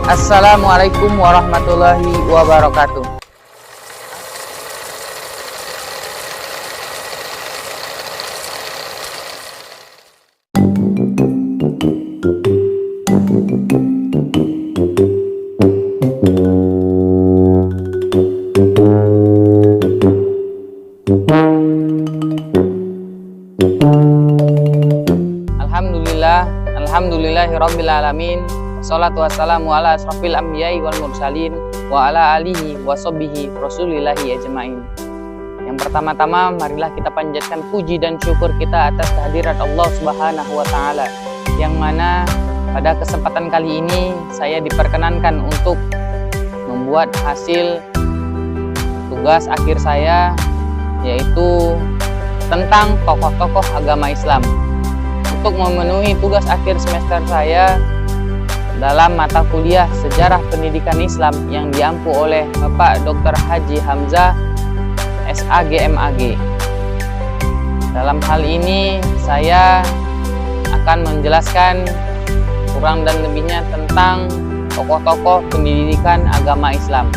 Assalamualaikum warahmatullahi wabarakatuh. Alhamdulillahirabbil alamin. Wassalatu wassalamu ala asrofil anbiya'i wal mursalin wa ala alihi wa sahbihi rasulillahi ajmain. Yang pertama-tama marilah kita panjatkan puji dan syukur kita atas kehadirat Allah Subhanahu wa taala, yang mana pada kesempatan kali ini saya diperkenankan untuk membuat hasil tugas akhir saya, yaitu tentang tokoh-tokoh agama Islam. Untuk memenuhi tugas akhir semester saya dalam mata kuliah Sejarah Pendidikan Islam yang diampu oleh Bapak Dr. Haji Hamzah SAGMAG. Dalam hal ini saya akan menjelaskan kurang dan lebihnya tentang tokoh-tokoh pendidikan agama Islam.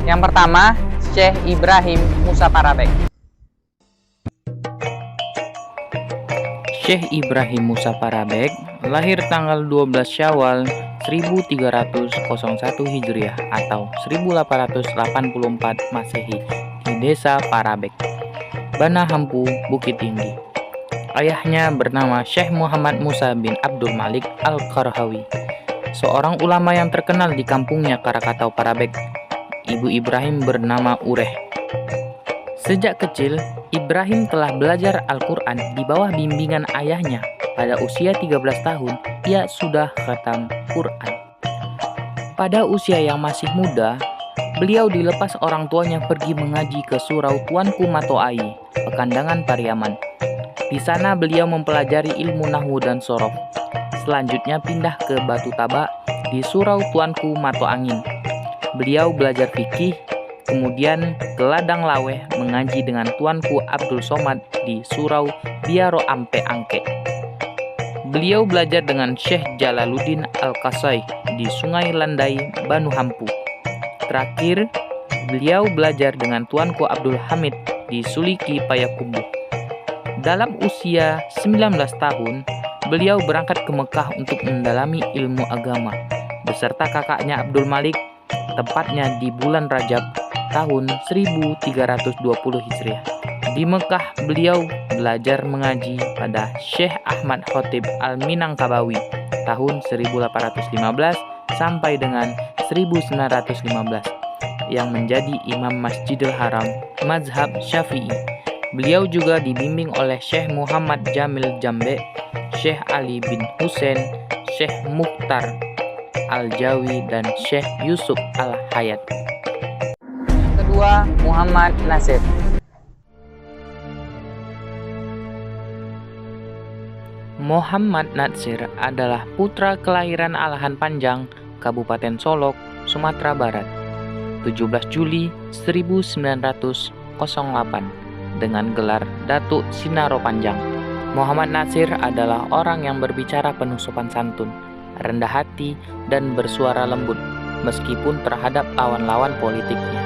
Yang pertama, Syekh Ibrahim Musa Parabek. Syekh Ibrahim Musa Parabek lahir tanggal 12 Syawal 1301 Hijriah atau 1884 Masehi di Desa Parabek, Bana Hampu, Bukit Tinggi. Ayahnya bernama Syekh Muhammad Musa bin Abdul Malik Al-Qarhawi, seorang ulama yang terkenal di kampungnya Karakatau Parabek. Ibu Ibrahim bernama Ureh. Sejak kecil, Ibrahim telah belajar Al-Quran di bawah bimbingan ayahnya. Pada usia 13 tahun, ia sudah khatam Quran. Pada usia yang masih muda, beliau dilepas orang tuanya pergi mengaji ke Surau Tuanku Matoai, Pekandangan Pariaman. Di sana beliau mempelajari ilmu nahwu dan sorof. Selanjutnya pindah ke Batu Taba di Surau Tuanku Matoangin. Beliau belajar fikih, kemudian ke Ladang Laweh mengaji dengan Tuanku Abdul Somad di Surau Biaro Ampe Angke. Beliau belajar dengan Syekh Jalaluddin Al-Qasai di Sungai Landai, Banu Hampu. Terakhir, beliau belajar dengan Tuanku Abdul Hamid di Suliki Payakumbuh. Dalam usia 19 tahun, beliau berangkat ke Mekah untuk mendalami ilmu agama beserta kakaknya Abdul Malik, tepatnya di bulan Rajab tahun 1320 Hijriah. Di Mekah beliau belajar mengaji pada Syekh Ahmad Khotib Al-Minangkabawi tahun 1815 sampai dengan 1915 yang menjadi Imam Masjidil Haram mazhab Syafi'i. Beliau juga dibimbing oleh Syekh Muhammad Jamil Jambe, Syekh Ali bin Husain, Syekh Mukhtar Al-Jawi, dan Syekh Yusuf Al-Hayat. Kedua, Muhammad Nasir. Muhammad Nasir adalah putra kelahiran Alahan Panjang, Kabupaten Solok, Sumatera Barat, 17 Juli 1908 dengan gelar Datuk Sinaro Panjang. Muhammad Nasir adalah orang yang berbicara penuh sopan santun, rendah hati, dan bersuara lembut meskipun terhadap lawan-lawan politiknya.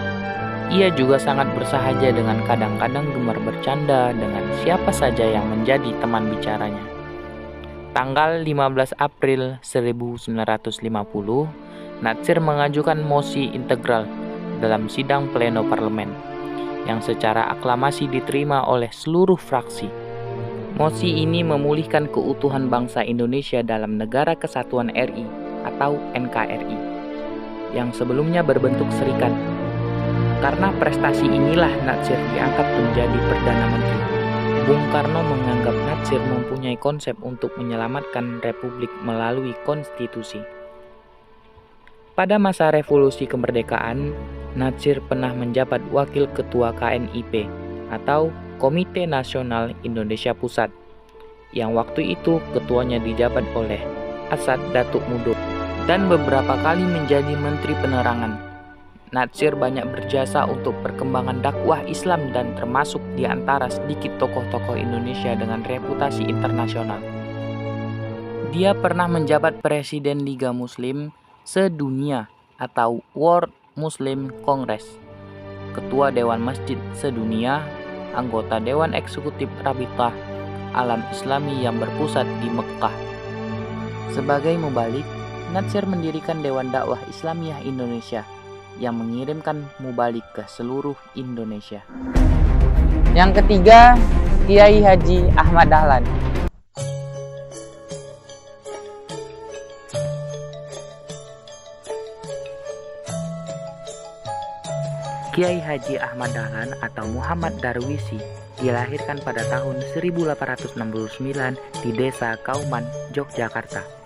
Ia juga sangat bersahaja dengan kadang-kadang gemar bercanda dengan siapa saja yang menjadi teman bicaranya. Tanggal 15 April 1950, Nasir mengajukan mosi integral dalam sidang pleno parlemen yang secara aklamasi diterima oleh seluruh fraksi. Mosi ini memulihkan keutuhan bangsa Indonesia dalam Negara Kesatuan RI atau NKRI yang sebelumnya berbentuk serikat. Karena prestasi inilah Nasir diangkat menjadi Perdana Menteri. Bung Karno menganggap Nasir mempunyai konsep untuk menyelamatkan Republik melalui konstitusi. Pada masa revolusi kemerdekaan, Nasir pernah menjabat Wakil Ketua KNIP atau Komite Nasional Indonesia Pusat, yang waktu itu ketuanya dijabat oleh Asad Datuk Mudo, dan beberapa kali menjadi Menteri Penerangan. Natsir banyak berjasa untuk perkembangan dakwah Islam dan termasuk di antara sedikit tokoh-tokoh Indonesia dengan reputasi internasional. Dia pernah menjabat Presiden Liga Muslim Sedunia atau World Muslim Congress, Ketua Dewan Masjid Sedunia, anggota Dewan Eksekutif Rabitah Alam Islami yang berpusat di Mekkah. Sebagai mubalik, Natsir mendirikan Dewan Dakwah Islamiyah Indonesia yang mengirimkan mubalik ke seluruh Indonesia. Yang ketiga, Kiai Haji Ahmad Dahlan. Kiai Haji Ahmad Dahlan atau Muhammad Darwisi dilahirkan pada tahun 1869 di Desa Kauman, Yogyakarta.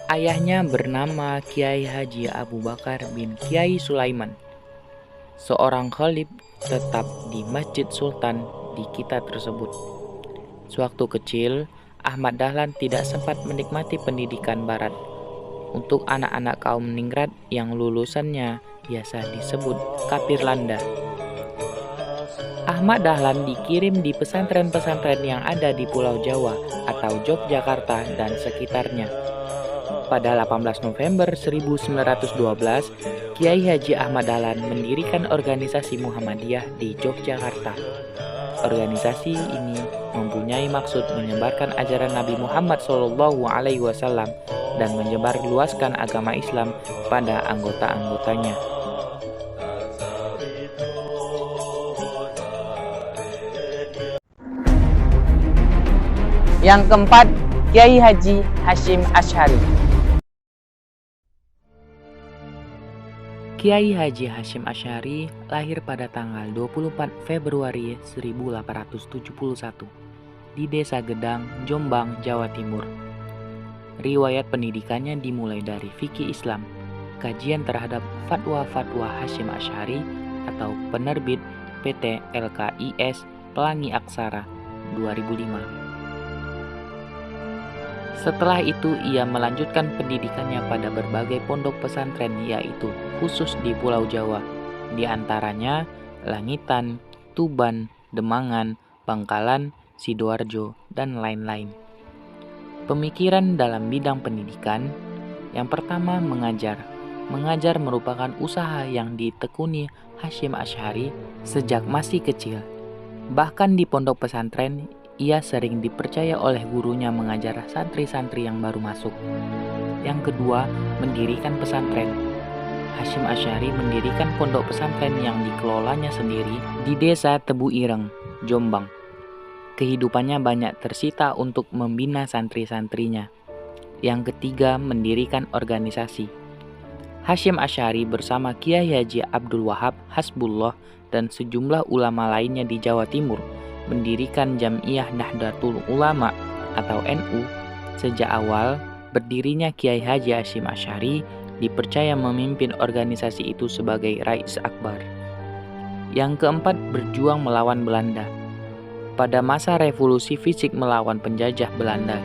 Ayahnya bernama Kiai Haji Abu Bakar bin Kiai Sulaiman, seorang khalif tetap di Masjid Sultan di kita tersebut. Sewaktu kecil, Ahmad Dahlan tidak sempat menikmati pendidikan barat. Untuk anak-anak kaum ningrat yang lulusannya biasa disebut kafir landa. Ahmad Dahlan dikirim di pesantren-pesantren yang ada di Pulau Jawa atau Yogyakarta dan sekitarnya. Pada 18 November 1912, Kiai Haji Ahmad Dahlan mendirikan organisasi Muhammadiyah di Yogyakarta. Organisasi ini mempunyai maksud menyebarkan ajaran Nabi Muhammad SAW dan menyebarluaskan agama Islam pada anggota-anggotanya. Yang keempat, Kiai Haji Hasyim Asy'ari. Kiai Haji Hasyim Asy'ari lahir pada tanggal 24 Februari 1871 di Desa Gedang, Jombang, Jawa Timur. Riwayat pendidikannya dimulai dari fikih Islam, kajian terhadap fatwa-fatwa Hasyim Asy'ari atau penerbit PT LKIS Pelangi Aksara 2005. Setelah itu ia melanjutkan pendidikannya pada berbagai pondok pesantren yaitu khusus di Pulau Jawa, di antaranya Langitan, Tuban, Demangan, Bangkalan, Sidoarjo, dan lain-lain. Pemikiran dalam bidang pendidikan, yang pertama mengajar. Mengajar merupakan usaha yang ditekuni Hasyim Asy'ari sejak masih kecil. Bahkan di pondok pesantren, ia sering dipercaya oleh gurunya mengajar santri-santri yang baru masuk. Yang kedua, mendirikan pesantren. Hasyim Asy'ari mendirikan pondok pesantren yang dikelolanya sendiri di Desa Tebu Ireng, Jombang. Kehidupannya banyak tersita untuk membina santri-santrinya. Yang ketiga, mendirikan organisasi. Hasyim Asy'ari bersama Kiai Haji Abdul Wahab Hasbullah dan sejumlah ulama lainnya di Jawa Timur mendirikan Jam'iyah Nahdlatul Ulama atau NU. Sejak awal berdirinya Kiai Haji Hasyim Asy'ari dipercaya memimpin organisasi itu sebagai Rais Akbar. Yang keempat, berjuang melawan Belanda. Pada masa revolusi fisik melawan penjajah Belanda,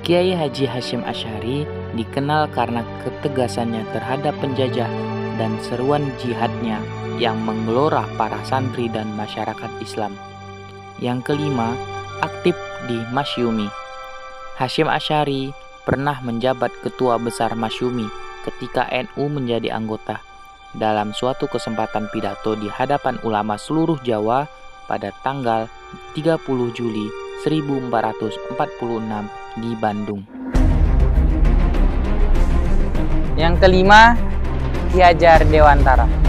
Kiai Haji Hasyim Asy'ari dikenal karena ketegasannya terhadap penjajah dan seruan jihadnya yang menggelora para santri dan masyarakat Islam. Yang kelima, aktif di Masyumi. Hasyim Asy'ari pernah menjabat ketua besar Masyumi ketika NU menjadi anggota. Dalam suatu kesempatan pidato di hadapan ulama seluruh Jawa pada tanggal 30 Juli 1446 di Bandung. Yang kelima, Ki Hajar Dewantara.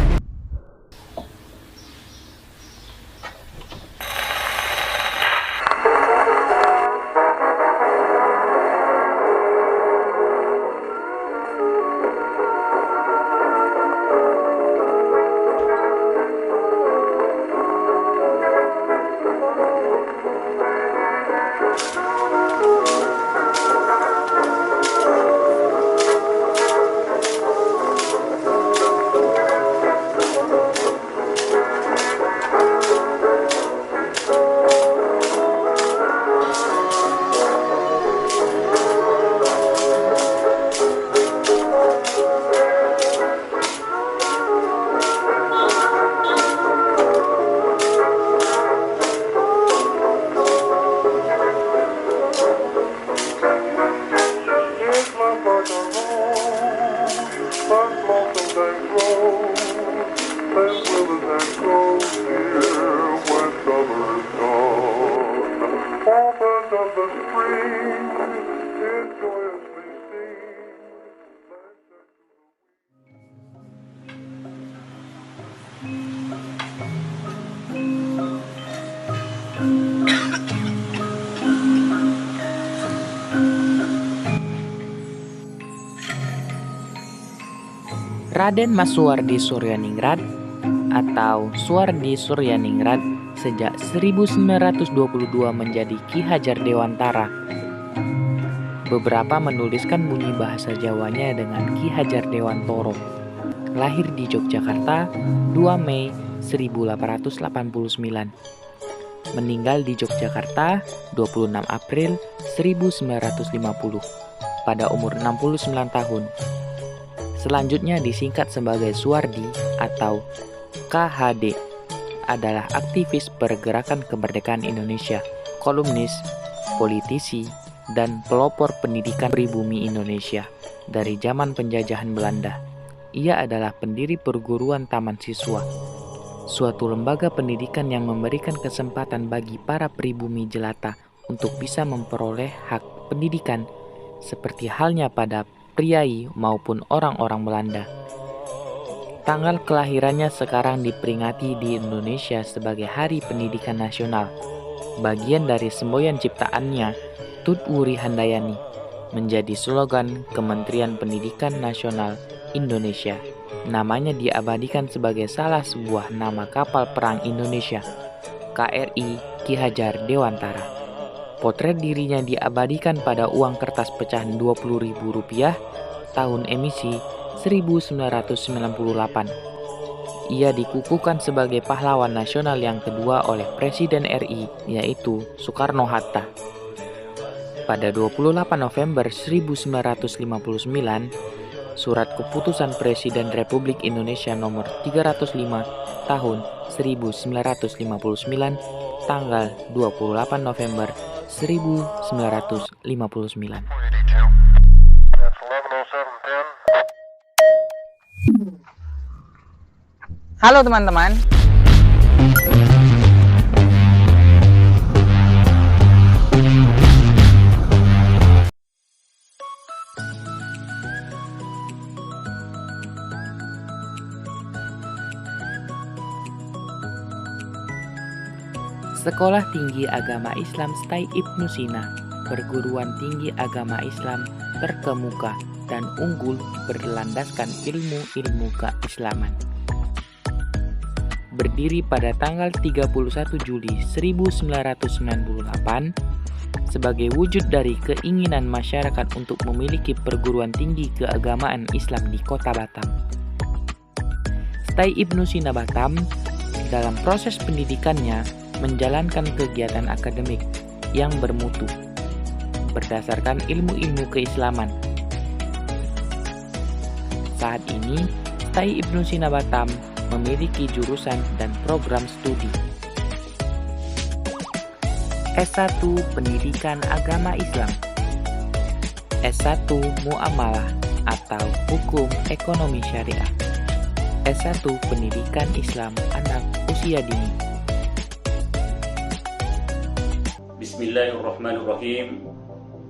the spring is joyously seen. Raden Mas Suwardi Suryaningrat atau Suwardi Suryaningrat sejak 1922 menjadi Ki Hajar Dewantara. Beberapa menuliskan bunyi bahasa Jawanya dengan Ki Hajar Dewantoro. Lahir di Yogyakarta 2 Mei 1889. Meninggal di Yogyakarta 26 April 1950 pada umur 69 tahun. Selanjutnya disingkat sebagai Suwardi atau KHD, adalah aktivis pergerakan kemerdekaan Indonesia, kolumnis, politisi, dan pelopor pendidikan pribumi Indonesia dari zaman penjajahan Belanda. Ia adalah pendiri perguruan Taman Siswa, suatu lembaga pendidikan yang memberikan kesempatan bagi para pribumi jelata untuk bisa memperoleh hak pendidikan seperti halnya pada priai maupun orang-orang Belanda. Tanggal kelahirannya sekarang diperingati di Indonesia sebagai Hari Pendidikan Nasional. Bagian dari semboyan ciptaannya, Tut Wuri Handayani, menjadi slogan Kementerian Pendidikan Nasional Indonesia. Namanya diabadikan sebagai salah sebuah nama kapal perang Indonesia, KRI Ki Hajar Dewantara. Potret dirinya diabadikan pada uang kertas pecahan Rp20.000 tahun emisi 1998. Ia dikukuhkan sebagai pahlawan nasional yang kedua oleh Presiden RI, yaitu Soekarno-Hatta. Pada 28 November 1959, Surat Keputusan Presiden Republik Indonesia nomor 305 tahun 1959, tanggal 28 November 1959. Halo teman-teman. Sekolah Tinggi Agama Islam STAI Ibnu Sina, perguruan tinggi agama Islam terkemuka dan unggul berlandaskan ilmu-ilmu keislaman. Berdiri pada tanggal 31 Juli 1998 sebagai wujud dari keinginan masyarakat untuk memiliki perguruan tinggi keagamaan Islam di Kota Batam. STAI Ibnu Sina Batam dalam proses pendidikannya menjalankan kegiatan akademik yang bermutu berdasarkan ilmu-ilmu keislaman. Saat ini, STAI Ibnu Sina Batam memiliki jurusan dan program studi S1 Pendidikan Agama Islam, S1 Muamalah atau Hukum Ekonomi Syariah, S1 Pendidikan Islam Anak Usia Dini. Bismillahirrahmanirrahim.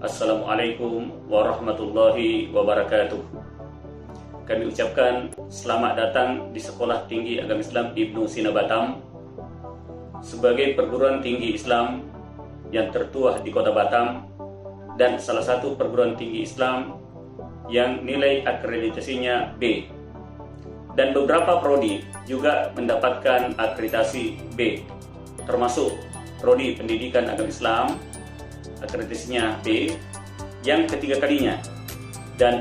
Assalamualaikum warahmatullahi wabarakatuh. Kami ucapkan selamat datang di Sekolah Tinggi Agama Islam Ibnu Sina Batam sebagai perguruan tinggi Islam yang tertua di Kota Batam dan salah satu perguruan tinggi Islam yang nilai akreditasinya B, dan beberapa prodi juga mendapatkan akreditasi B, termasuk Prodi Pendidikan Agama Islam akreditasinya B yang ketiga kalinya, dan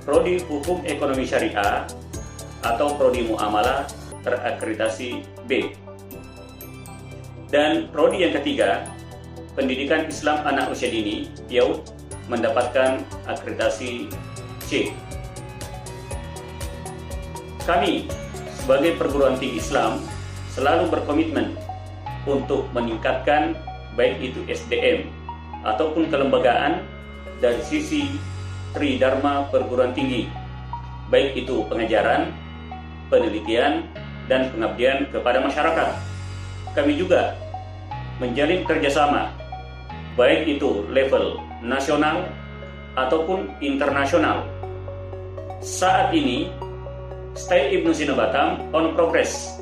Prodi Hukum Ekonomi Syariah atau Prodi Muamalah terakreditasi B, dan Prodi yang ketiga Pendidikan Islam Anak Usia Dini PIAUD mendapatkan akreditasi C. Kami sebagai perguruan tinggi Islam selalu berkomitmen untuk meningkatkan baik itu SDM ataupun kelembagaan dari sisi Tridharma perguruan tinggi, baik itu pengajaran, penelitian, dan pengabdian kepada masyarakat. Kami juga menjalin kerjasama baik itu level nasional ataupun internasional. Saat ini, STAI Ibnu Sina Batam on progress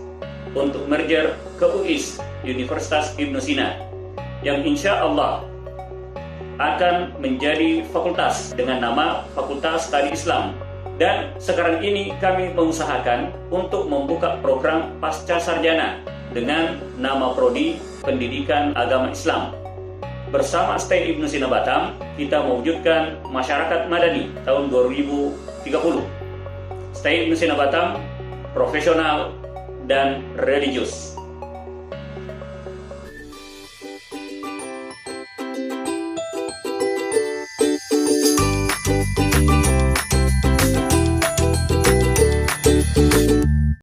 untuk merger ke UIS, Universitas Ibnu Sina, yang insya Allah akan menjadi fakultas dengan nama Fakultas Studi Islam. Dan sekarang ini kami mengusahakan untuk membuka program pasca sarjana dengan nama Prodi Pendidikan Agama Islam. Bersama STAI Ibnu Sina Batam, kita mewujudkan masyarakat madani tahun 2030. STAI Ibnu Sina Batam, profesional dan religius.